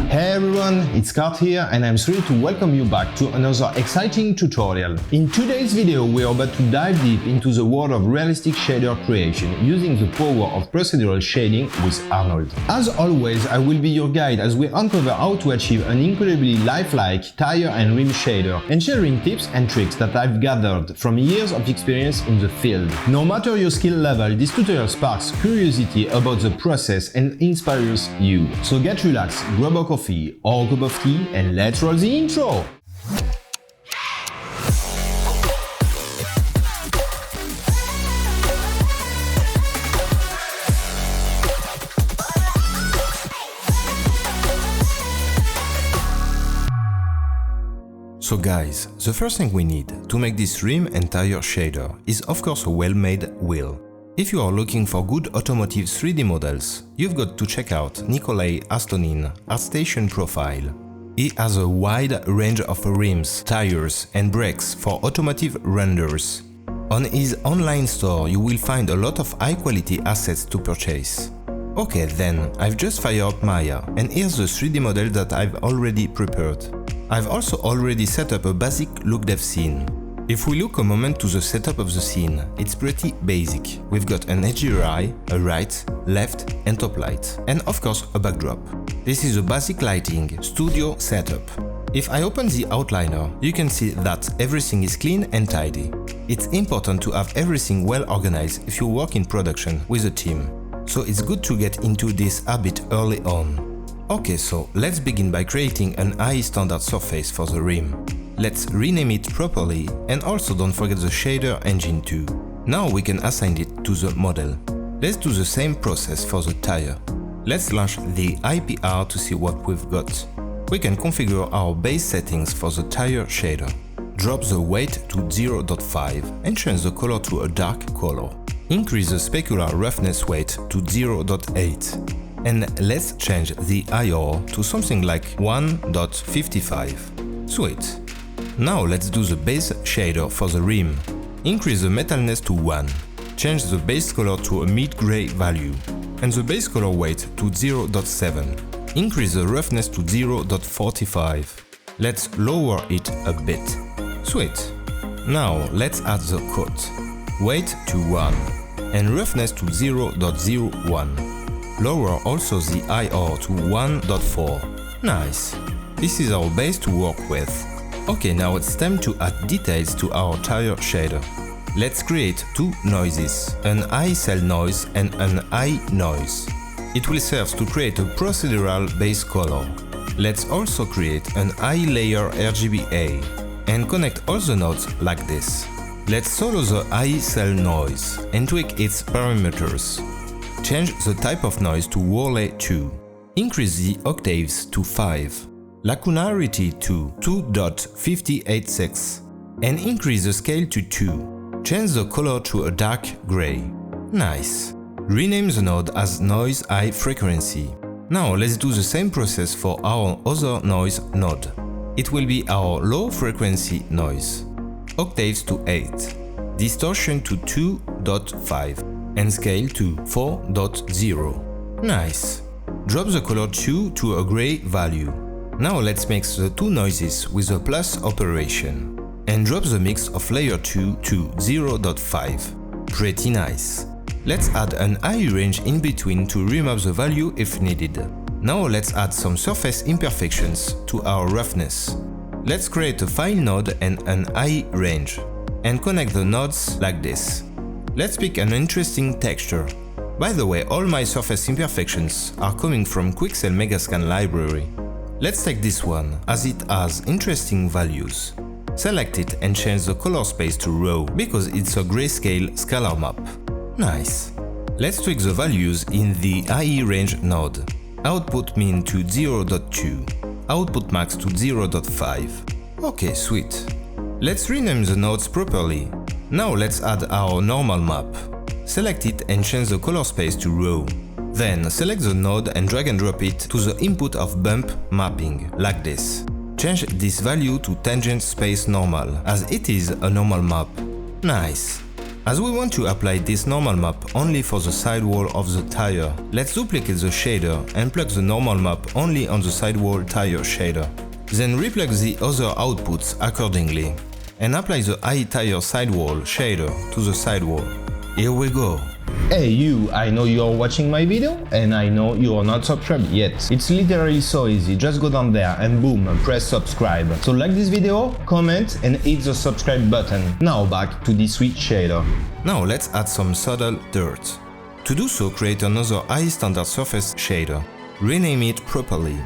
Hey everyone, it's Kurt here and I'm thrilled to welcome you back to another exciting tutorial. In today's video we are about to dive deep into the world of realistic shader creation using the power of procedural shading with Arnold. As always, I will be your guide as we uncover how to achieve an incredibly lifelike tire and rim shader and sharing tips and tricks that I've gathered from years of experience in the field. No matter your skill level, this tutorial sparks curiosity about the process and inspires you. So get relaxed, grab a coffee or a cup of tea and let's roll the intro! So guys, the first thing we need to make this rim and tire shader is of course a well-made wheel. If you are looking for good automotive 3D models, you've got to check out Nikolay Astonin ArtStation profile. He has a wide range of rims, tires and brakes for automotive renders. On his online store you will find a lot of high-quality assets to purchase. Okay, then I've just fired up Maya and here's the 3D model that I've already prepared. I've also already set up a basic look dev scene. If we look a moment to the setup of the scene, it's pretty basic. We've got an HDRI, a right, left and top light, and of course a backdrop. This is a basic lighting studio setup. If I open the outliner, you can see that everything is clean and tidy. It's important to have everything well organized if you work in production with a team. So it's good to get into this habit early on. Okay, so let's begin by creating an high standard surface for the rim. Let's rename it properly and also don't forget the shader engine too. Now we can assign it to the model. Let's do the same process for the tire. Let's launch the IPR to see what we've got. We can configure our base settings for the tire shader. Drop the weight to 0.5 and change the color to a dark color. Increase the specular roughness weight to 0.8. And let's change the IR to something like 1.55. Sweet. Now let's do the base shader for the rim. Increase the metalness to 1. Change the base color to a mid-gray value. And the base color weight to 0.7. Increase the roughness to 0.45. Let's lower it a bit. Sweet. Now let's add the coat. Weight to 1. And roughness to 0.01. Lower also the IR to 1.4. Nice. This is our base to work with. Okay, now it's time to add details to our tire shader. Let's create two noises, an high cell noise and an high noise. It will serve to create a procedural base color. Let's also create an high layer RGBA and connect all the nodes like this. Let's solo the high cell noise and tweak its parameters. Change the type of noise to Worley 2. Increase the octaves to 5. Lacunarity to 2.586 and increase the scale to 2. Change the color to a dark gray. Nice. Rename the node as noise high frequency. Now let's do the same process for our other noise node. It will be our low frequency noise. Octaves to 8. Distortion to 2.5 and scale to 4.0. Nice. Drop the color 2 to a gray value. Now let's mix the two noises with a plus operation and drop the mix of layer 2 to 0.5. Pretty nice. Let's add an high range in between to remap the value if needed. Now let's add some surface imperfections to our roughness. Let's create a file node and an high range and connect the nodes like this. Let's pick an interesting texture. By the way, all my surface imperfections are coming from Quixel Megascan library. Let's take this one, as it has interesting values. Select it and change the color space to raw, because it's a grayscale scalar map. Nice. Let's tweak the values in the high range node. Output min to 0.2, output max to 0.5. Okay, sweet. Let's rename the nodes properly. Now let's add our normal map. Select it and change the color space to raw. Then select the node and drag and drop it to the input of bump mapping, like this. Change this value to tangent space normal, as it is a normal map. Nice. As we want to apply this normal map only for the sidewall of the tire, let's duplicate the shader and plug the normal map only on the sidewall tire shader. Then replug the other outputs accordingly and apply the iTire sidewall shader to the sidewall. Here we go. Hey you, I know you are watching my video and I know you are not subscribed yet. It's literally so easy, just go down there and boom, press subscribe. So like this video, comment and hit the subscribe button. Now back to the sweet shader. Now let's add some subtle dirt. To do so, create another iStandard surface shader. Rename it properly.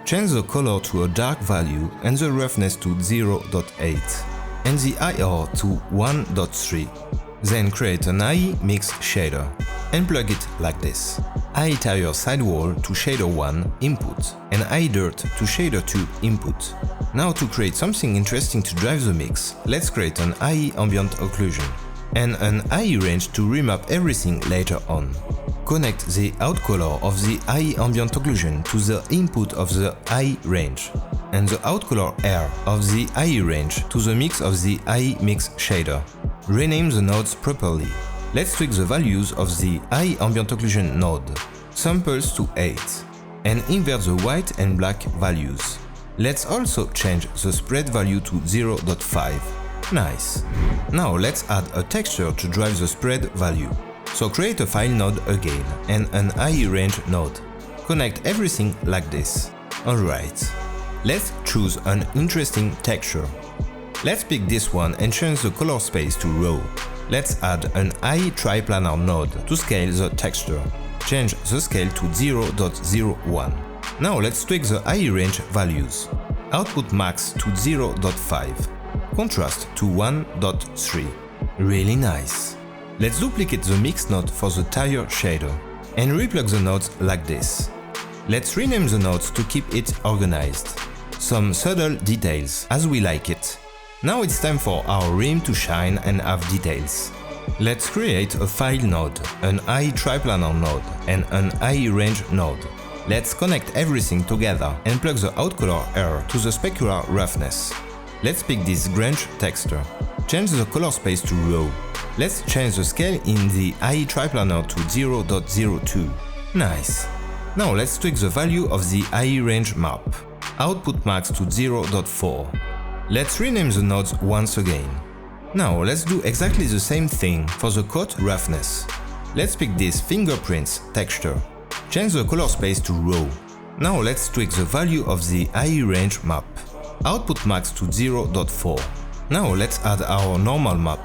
Change the color to a dark value and the roughness to 0.8 and the IR to 1.3. Then create an IE mix shader and plug it like this. iTire sidewall to shader 1 input and iDirt to shader 2 input. Now to create something interesting to drive the mix, let's create an IE ambient occlusion and an IE range to remap everything later on. Connect the out color of the IE ambient occlusion to the input of the IE range and the out color R of the IE range to the mix of the IE mix shader. Rename the nodes properly. Let's tweak the values of the IE ambient occlusion node, samples to 8, and invert the white and black values. Let's also change the spread value to 0.5. Nice. Now let's add a texture to drive the spread value. So create a file node again and an IE range node. Connect everything like this. Alright. Let's choose an interesting texture. Let's pick this one and change the color space to raw. Let's add an IE triplanar node to scale the texture. Change the scale to 0.01. Now let's tweak the IE range values. Output max to 0.5. Contrast to 1.3. Really nice. Let's duplicate the mix node for the tire shader and replug the nodes like this. Let's rename the nodes to keep it organized. Some subtle details as we like it. Now it's time for our rim to shine and have details. Let's create a file node, an IE triplanar node and an IE range node. Let's connect everything together and plug the out color R to the specular roughness. Let's pick this grunge texture. Change the color space to raw. Let's change the scale in the IE triplanar to 0.02. Nice. Now let's tweak the value of the IE range map. Output max to 0.4. Let's rename the nodes once again. Now let's do exactly the same thing for the coat roughness. Let's pick this fingerprints texture. Change the color space to raw. Now let's tweak the value of the IE range map. Output max to 0.4. Now let's add our normal map.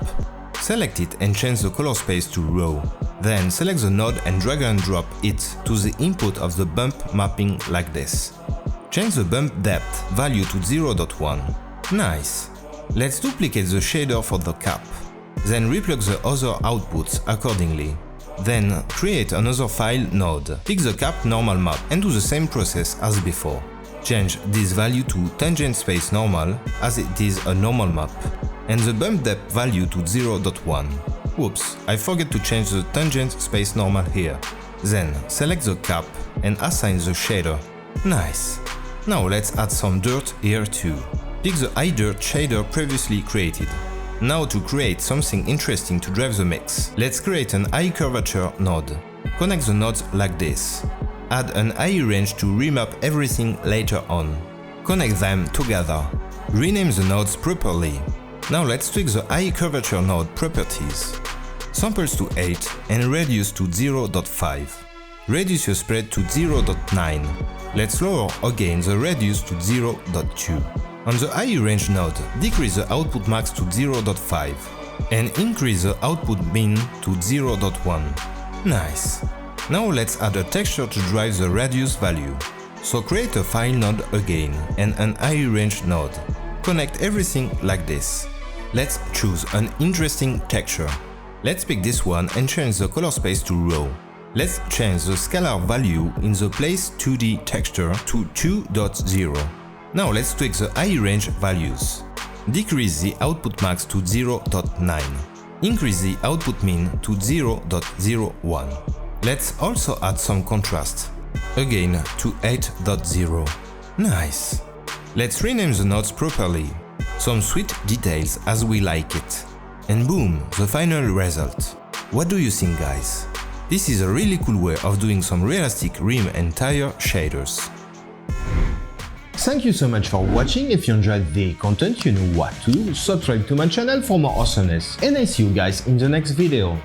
Select it and change the color space to raw. Then select the node and drag and drop it to the input of the bump mapping like this. Change the bump depth value to 0.1. Nice. Let's duplicate the shader for the cap. Then replug the other outputs accordingly. Then create another file node. Pick the cap normal map and do the same process as before. Change this value to tangent space normal as it is a normal map. And the bump depth value to 0.1. Whoops, I forgot to change the tangent space normal here. Then select the cap and assign the shader. Nice. Now let's add some dirt here too. Pick the iDirt shader previously created. Now to create something interesting to drive the mix, let's create an IE curvature node. Connect the nodes like this. Add an IE range to remap everything later on. Connect them together. Rename the nodes properly. Now let's tweak the IE curvature node properties. Samples to 8 and radius to 0.5. Reduce your spread to 0.9. Let's lower again the radius to 0.2. On the IE range node, decrease the output max to 0.5 and increase the output min to 0.1. Nice. Now let's add a texture to drive the radius value. So create a file node again and an IE range node. Connect everything like this. Let's choose an interesting texture. Let's pick this one and change the color space to raw. Let's change the scalar value in the place 2D texture to 2.0. Now let's tweak the IE range values. Decrease the output max to 0.9. Increase the output min to 0.01. Let's also add some contrast. Again to 8.0. Nice. Let's rename the nodes properly. Some sweet details as we like it. And boom, the final result. What do you think, guys? This is a really cool way of doing some realistic rim and tire shaders. Thank you so much for watching. If you enjoyed the content, you know what to do. Subscribe to my channel for more awesomeness. And I see you guys in the next video.